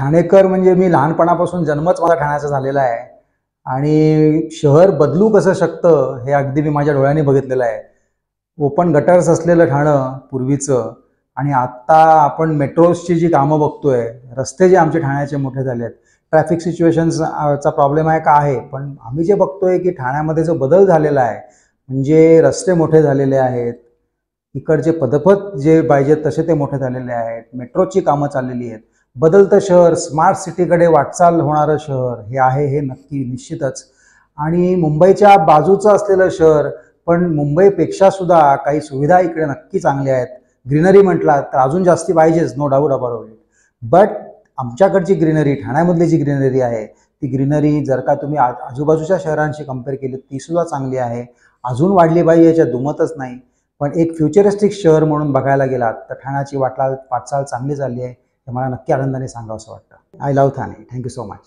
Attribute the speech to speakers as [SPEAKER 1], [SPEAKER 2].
[SPEAKER 1] ठाणेकर म्हणजे मी लहानपणापासून जन्मच माझा ठाण्याचा झालेला आहे आणि शहर बदलू कसं शकतं हे अगदी मी माझ्या डोळ्यांनी बघितलेलं आहे. ओपन गटर्स असलेलं ठाणं पूर्वीचं आणि आत्ता आपण मेट्रोजची जी कामं बघतोय, रस्ते जे आमचे ठाण्याचे मोठे झाले आहेत, ट्रॅफिक सिच्युएशन्सचा प्रॉब्लेम आहे का आहे, पण आम्ही जे बघतोय की ठाण्यामध्ये जो बदल झालेला आहे म्हणजे रस्ते मोठे झालेले आहेत, इकडचे पदपथ जे पाहिजेत तसे ते मोठे झालेले आहेत, मेट्रोची कामं चाललेली आहेत. बदलतं शहर, स्मार्ट सिटीकडे वाटचाल होणारं शहर हे आहे, हे नक्की निश्चितच. आणि मुंबईच्या बाजूचं असलेलं शहर, पण मुंबईपेक्षा सुद्धा काही सुविधा इकडे नक्की चांगल्या आहेत. ग्रीनरी म्हटला तर अजून जास्ती पाहिजेच, no doubt about it. But आमच्याकडची ग्रीनरी, ठाण्यामधली जी ग्रीनरी आहे ती ग्रीनरी जर का तुम्ही आजूबाजूच्या शहरांशी कम्पेअर केली ती सुद्धा चांगली आहे. अजून वाढली पाहिजे याच्यात दुमतच नाही. पण एक फ्युचरिस्टिक शहर म्हणून बघायला गेलात तर ठाण्याची वाटचाल चांगली झाली आहे हे मला नक्की आनंदाने सांगावंसं वाटतं. I love Thane. Thank you so much.